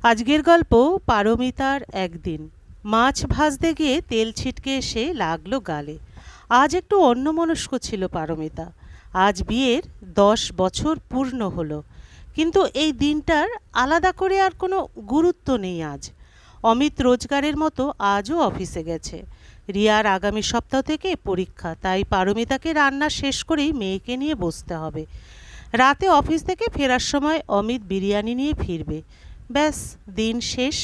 আজকের গল্প পারমিতার একদিন। মাছ ভাজতে গিয়ে তেল ছিটকে এসে লাগলো গালে। আজ একটু অন্যমনস্ক ছিল পারমিতা। আজ বিয়ের 10 বছর পূর্ণ হলো, কিন্তু এই দিনটার আলাদা করে আর কোনো গুরুত্ব নেই আজ। অমিত রোজগারের মতো আজও অফিসে গেছে। রিয়ার আগামী সপ্তাহ থেকে পরীক্ষা, তাই পারমিতাকে রান্না শেষ করেই মেয়েকে নিয়ে বসতে হবে। রাতে অফিস থেকে ফেরার সময় অমিত বিরিয়ানি নিয়ে ফিরবে। ব্যাস, দিন শেষ।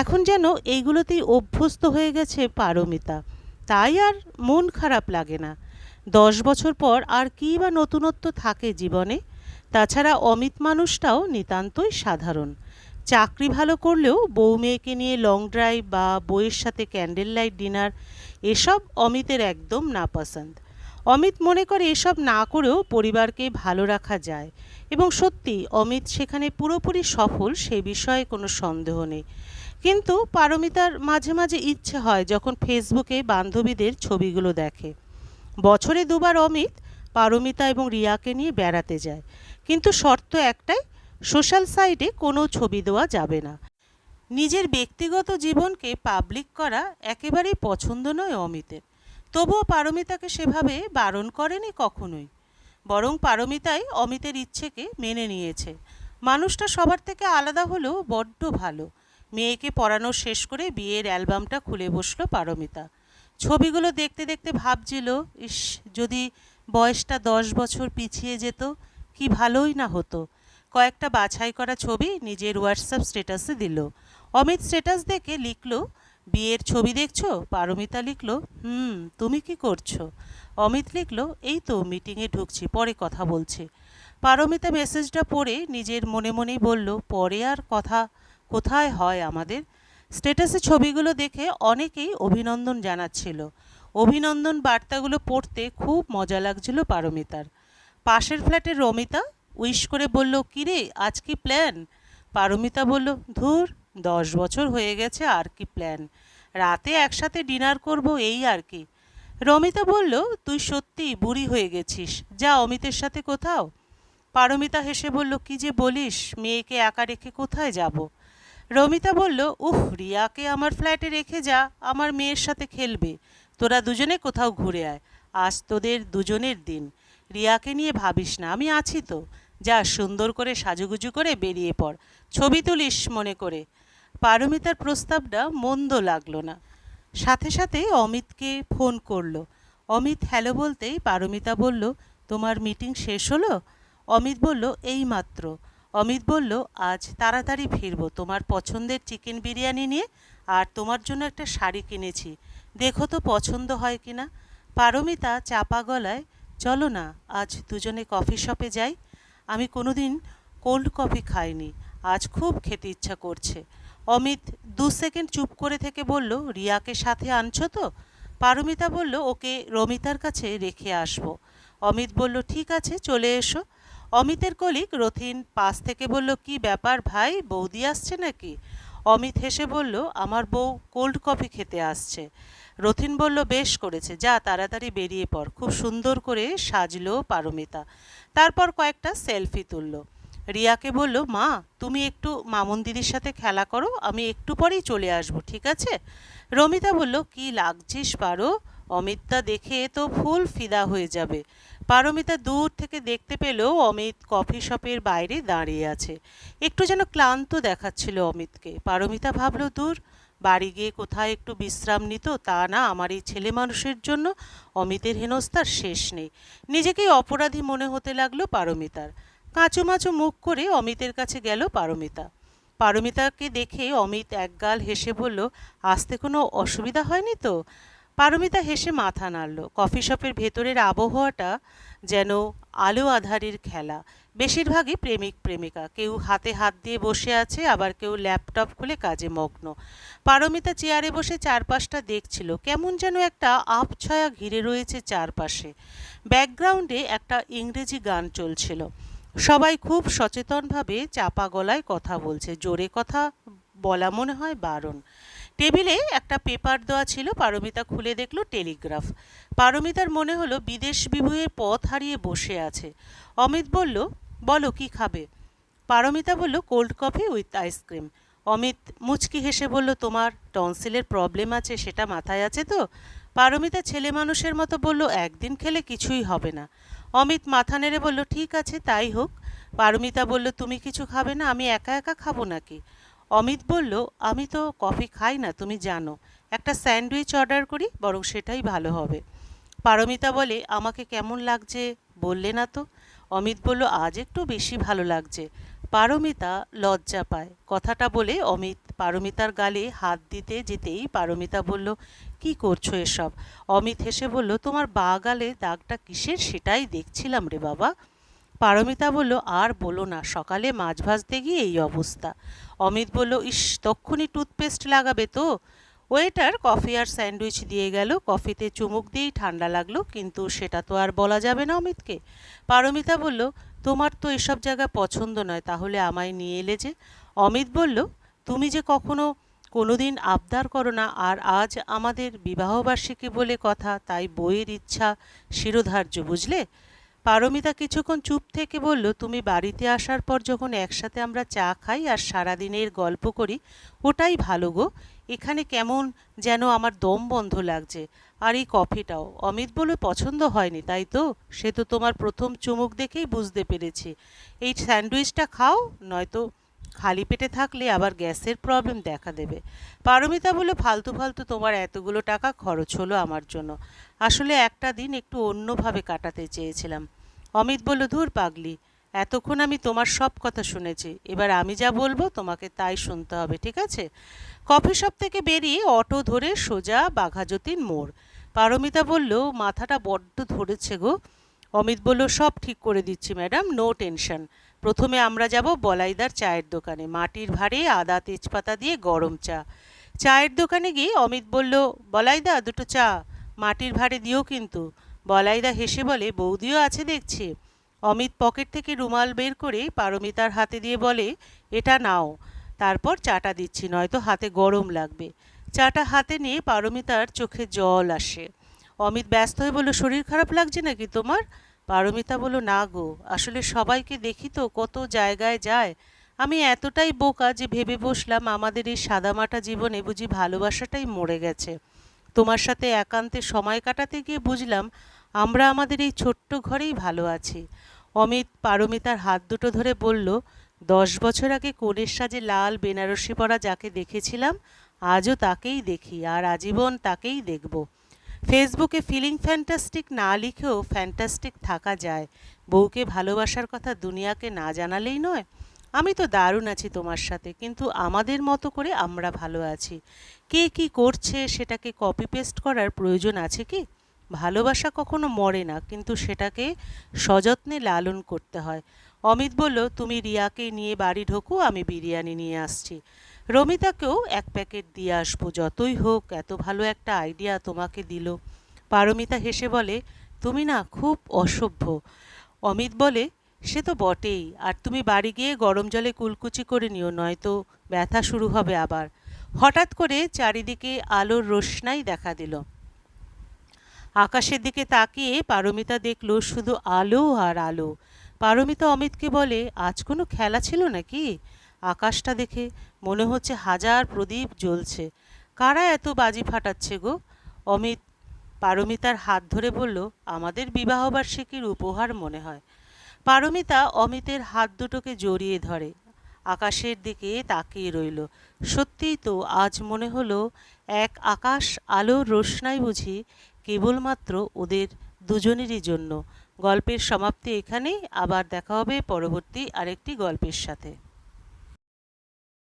এখন যেন এইগুলোতেই অভ্যস্ত হয়ে গেছে পারমিতা, তাই আর মন খারাপ লাগে না। 10 বছর পর আর কী বা নতুনত্ব থাকে জীবনে? তাছাড়া অমিত মানুষটাও নিতান্তই সাধারণ। চাকরি ভালো করলেও বউ মেয়েকে নিয়ে লং ড্রাইভ বা বউয়ের সাথে ক্যান্ডেল লাইট ডিনার, এসব অমিতের একদম নাপসন্দ। অমিত মনে করে এসব না করেও পরিবারকে ভালো রাখা যায়, এবং সত্যি অমিত সেখানে পুরোপুরি সফল, সে বিষয়ে কোনো সন্দেহ নেই। কিন্তু পারমিতার মাঝে মাঝে ইচ্ছে হয় যখন ফেসবুকে বান্ধবীদের ছবিগুলো দেখে। বছরে দুবার অমিত পারমিতা এবং রিয়াকে নিয়ে বেড়াতে যায়, কিন্তু শর্ত একটাই, সোশ্যাল সাইটে কোনো ছবি দেওয়া যাবে না। নিজের ব্যক্তিগত জীবনকে পাবলিক করা একেবারেই পছন্দ নয় অমিতের। তবুও পারমিতাকে সেভাবে বারণ করেনি কখনোই, বরং পারমিতাই অমিতের ইচ্ছেকে মেনে নিয়েছে। মানুষটা সবার থেকে আলাদা হলেও বড্ড ভালো। মেয়েকে পড়ানো শেষ করে বিয়ের অ্যালবামটা খুলে বসলো পারমিতা। ছবিগুলো দেখতে দেখতে ভাবছিল, ইস, যদি বয়সটা 10 বছর পিছিয়ে যেত, কি ভালোই না হতো। কয়েকটা বাছাই করা ছবি নিজের হোয়াটসঅ্যাপ স্ট্যাটাসে দিল। অমিত স্ট্যাটাস দেখে লিখল, বিয়ের ছবি দেখছো? পারমিতা লিখল, তুমি কি করছো? অমিত লিখল, এই তো মিটিংয়ে ঢুকছি, পরে কথা বলছি। পারমিতা মেসেজটা পড়ে নিজের মনে মনেই বলল, পরে আর কথা কোথায় হয় আমাদের। স্ট্যাটাসে ছবিগুলো দেখে অনেকেই অভিনন্দন জানাচ্ছিল। অভিনন্দন বার্তাগুলো পড়তে খুব মজা লাগছিল পারমিতার। পাশের ফ্ল্যাটের রমিতা উইশ করে বলল, কিরে আজ কি প্ল্যান? পারমিতা বলল, ধুর, 10 বছর হয়ে গেছে, আর কি প্ল্যান, রাতে একসাথে ডিনার করব, এই আর কি। রমিতা বলল, তুই সত্যি বুড়ি হয়ে গেছিস, যা অমিতের সাথে কোথাও। পারমিতা হেসে বলল, কি যে বলিস, মেয়েকে একা রেখে কোথায় যাব? রমিতা বলল, উফ, রিয়াকে আমার ফ্ল্যাটে রেখে যা, আমার মেয়ের সাথে খেলবে। তোরা দুজনে কোথাও ঘুরে আয়, আজ তোদের দুজনের দিন। রিয়াকে নিয়ে ভাবিস না, আমি আছি তো। যা, সুন্দর করে সাজুগুজু করে বেরিয়ে পড়, ছবি তুলিস মনে করে। পারমিতার প্রস্তাবটা মন্দ লাগলো না। সাথে সাথে অমিতকে ফোন করলো। অমিত হ্যালো বলতেই পারমিতা বলল, তোমার মিটিং শেষ হলো? অমিত বলল, এই মাত্র। অমিত বলল, আজ তাড়াতাড়ি ফিরবো তোমার পছন্দের চিকেন বিরিয়ানি নিয়ে, আর তোমার জন্য একটা শাড়ি কিনেছি, দেখো তো পছন্দ হয় কিনা। পারমিতা চাপা গলায়, চলো না, আজ দুজনে কফি শপে যাই। আমি কোনোদিন কোল্ড কফি খাইনি, আজ খুব খেতে ইচ্ছা করছে। অমিত 2 সেকেন্ড চুপ করে থেকে বলল, রিয়াকে সাথে আনছো তো? পারমিতা বলল, ওকে রমিতার কাছে রেখে আসবো। অমিত বলল, ঠিক আছে, চলে এসো। অমিতের কলিগ রথিন পাশ থেকে বলল, কি ব্যাপার ভাই, বৌদি আসছে নাকি? অমিত হেসে বলল, আমার বউ কোল্ড কফি খেতে আসছে। রথিন বলল, বেশ করেছে, যা তাড়াতাড়ি বেরিয়ে পড়। খুব সুন্দর করে সাজলো পারমিতা, তারপর কয়েকটা সেলফি তুলল। রিয়াকে বলল, মা, তুমি একটু মামুন দিদির সাথে খেলা করো, আমি একটু পরেই চলে আসবো, ঠিক আছে? রমিতা বলল, কি লাগছিস পারো, অমিতটা দেখে তো ফুল ফিদা হয়ে যাবে। পারমিতা দূর থেকে দেখতে পেল অমিত কফি শপের বাইরে দাঁড়িয়ে আছে। একটু যেন ক্লান্ত দেখাচ্ছিল অমিতকে। পারমিতা ভাবল, দূর, বাড়ি গিয়ে কোথায় একটু বিশ্রাম নিত, তা না, আমার এই ছেলে মানুষের জন্য অমিতের হেনস্থার শেষ নেই। নিজেকেই অপরাধী মনে হতে লাগলো পারমিতার। কাঁচুমাচু মুখ করে অমিতের কাছে গেল পারমিতা। পারমিতাকে দেখে অমিত একগাল হেসে বলল, আসতে কোনো অসুবিধা হয়নি তো? পারমিতা হেসে মাথা নাড়ল। কফি শপের ভেতরের আবহাওয়াটা যেন আলো আঁধারির খেলা। বেশিরভাগই প্রেমিক প্রেমিকা, কেউ হাতে হাত দিয়ে বসে আছে, আবার কেউ ল্যাপটপ খুলে কাজে মগ্ন। পারমিতা চেয়ারে বসে চারপাশটা দেখছিল, কেমন যেন একটা আবছায়া ঘিরে রয়েছে চারপাশে। ব্যাকগ্রাউন্ডে একটা ইংরেজি গান চলছিল। সবাই খুব সচেতনভাবে চাপা গলায় কথা বলছে, জোরে কথা বলা মনে হয় বারণ। টেবিলে একটা পেপার দেওয়া ছিল, পারমিতা খুলে দেখল টেলিগ্রাফ। পারমিতার মনে হলো বিদেশ বিভুঁইয়ের পথ হারিয়ে বসে আছে। অমিত বলল, বলো কি খাবে? পারমিতা বলল, cold coffee with ice cream. Amit মুচকি হেসে বলল, তোমার টনসিলের প্রবলেম আছে সেটা মাথায় আছে তো? পারমিতা ছেলে মানুষের মতো বলল, একদিন খেলে কিছুই হবে না। অমিত মাথা নেড়ে বলল, ঠিক আছে তাই হোক। পারমিতা বলল, তুমি কিছু খাবে না? আমি একা একা খাবো নাকি? অমিত বলল, আমি তো কফি খাই না তুমি জানো, একটা স্যান্ডউইচ অর্ডার করি, বরং সেটাই ভালো হবে। পারমিতা বলে, আমাকে কেমন লাগছে বললে না তো? অমিত বলল, আজ একটু বেশি ভালো লাগছে। পারমিতা লজ্জা পায় কথাটা বলে। অমিত পারমিতার গালে হাত দিতে যেতেই পারমিতা বলল, কি করছো এসব? অমিত হেসে বলল, তোমার বা গালে দাগটা কিসের সেটাই দেখছিলাম রে বাবা। পারমিতা বলল, আর বলো না, সকালে মাছ ভাজতে গিয়ে এই অবস্থা। অমিত বলল, ইস, তক্ষুনি টুথপেস্ট লাগাবে তো? ওয়েটার কফি আর স্যান্ডউইচ দিয়ে গেল। কফিতে চুমুক দিয়েই ঠান্ডা লাগলো, কিন্তু সেটা তো আর বলা যাবে না অমিতকে। পারমিতা বলল, তোমার তো এসব জায়গা পছন্দ নয়, তাহলে আমায় নিয়ে এলে যে? অমিত বলল, তুমি যে কখনো কোনোদিন আবদার করো না, আর আজ আমাদের বিবাহবার্ষিকী বলে কথা, তাই বইয়ের ইচ্ছা শিরোধার্য, বুঝলে? পারমিতা কিছুক্ষণ চুপ থেকে বলল, তুমি বাড়িতে আসার পর যখন একসাথে আমরা চা খাই আর সারাদিনের গল্প করি, ওটাই ভালো গো। এখানে কেমন যেন আমার দম বন্ধ লাগছে। আর এই কফিটাও। অমিত বলে, পছন্দ হয়নি তাই তো? সে তো তোমার প্রথম চুমুক দেখেই বুঝতে পেরেছি। এই স্যান্ডউইচটা খাও, নয়তো খালি পেটে থাকলে আবার গ্যাসের প্রবলেম দেখা দেবে। পারমিতা বলে, ফালতু ফালতু তোমার এতগুলো টাকা খরচ হলো আমার জন্য। আসলে একটা দিন একটু অন্যভাবে কাটাতে চেয়েছিলাম। অমিত বলল, ধুর পাগলি, এতক্ষণ আমি তোমার সব কথা শুনেছি, এবার আমি যা বলবো তোমাকে তাই শুনতে হবে, ঠিক আছে? কফি শপ থেকে বেরিয়ে অটো ধরে সোজা বাঘাযতীন মোড়। পারমিতা বলল, মাথাটা বড্ড ধরেছে গো। অমিত বলল, সব ঠিক করে দিচ্ছি ম্যাডাম, নো টেনশন। প্রথমে আমরা যাব বলাইদার চায়ের দোকানে, মাটির ভাঁড়ে আদা তেজপাতা দিয়ে গরম চা। চায়ের দোকানে গিয়ে অমিত বলল, বলাইদা দুটো চা মাটির ভাঁড়ে দিও কিন্তু। বলাইদা হেসে বলে, বৌদিও আছে দেখছি। অমিত পকেট থেকে রুমাল বের করে পারমিতার হাতে দিয়ে বলে, এটা নাও, তারপর চাটা দিচ্ছি, নয়তো হাতে গরম লাগবে। চাটা হাতে নিয়ে পারমিতার চোখে জল আসে। অমিত ব্যস্ত হয়ে বলল, শরীর খারাপ লাগছে নাকি তোমার? পারমিতা বলল, না গো, আসলে সবাইকে দেখি তো কত জায়গায় যায়, আমি এতটাই বোকা যে ভেবে বসলাম আমাদের এই সাদামাটা জীবনে বুঝি ভালোবাসাটাই মরে গেছে। তোমার সাথে একান্তে সময় কাটাতে গিয়ে বুঝলাম আমরা আমাদের এই ছোট্ট ঘরেই ভালো আছি। অমিত পারমিতার হাত দুটো ধরে বলল, 10 বছর আগে কনের সাজে লাল বেনারসি পরা যাকে দেখেছিলাম, আজও তাকেই দেখি আর আজীবন তাকেই দেখব। ফেসবুকে ফিলিং ফ্যান্টাস্টিক না লিখেও ফ্যান্টাস্টিক থাকা যায়, বউকে ভালোবাসার কথা দুনিয়াকে না জানালেই নয়। আমি তো দারুণ আছি তোমার সাথে, কিন্তু আমাদের মতো করে আমরা ভালো আছি। কে কি করছে সেটাকে কপি পেস্ট করার প্রয়োজন আছে কি? ভালোবাসা কখনো মরে না, কিন্তু সেটাকে সযত্নে লালন করতে হয়। অমিত বলল, তুমি রিয়াকে নিয়ে বাড়ি ঢোকো, আমি বিরিয়ানি নিয়ে আসছি। রমিতাকেও এক প্যাকেট দিয়ে আসবো, যতই হোক এত ভালো একটা আইডিয়া তোমাকে দিল। পারমিতা হেসে বলে, তুমি না খুব অসভ্য। অমিত বলে, সে তো বটেই, আর তুমি বাড়ি গিয়ে গরম জলে কুলকুচি করে নিও, নয়তো ব্যথা শুরু হবে আবার। হঠাৎ করে চারিদিকে আলোর রোশনাই দেখা দিল। আকাশের দিকে তাকিয়ে পারমিতা দেখল শুধু আলো আর আলো। পারমিতা অমিতকে বলে, আজ কোনো খেলা ছিল নাকি? আকাশটা দেখে মনে হচ্ছে হাজার প্রদীপ জ্বলছে। কারা এত বাজি ফাটাচ্ছে গো? অমিত পারমিতার হাত ধরে বলল, আমাদের বিবাহবার্ষিকীর উপহার মনে হয়। পারমিতা অমিতের হাত দুটোকে জড়িয়ে ধরে, আকাশের দিকে তাকিয়ে রইল। সত্যিই তো আজ মনে হলো এক আকাশ আলোর রোশনাই বুঝি কেবলমাত্র ওদের দুজনেরই জন্য। গল্পের সমাপ্তি এখানেই, আবার দেখা হবে পরবর্তী আরেকটি গল্পের সাথে।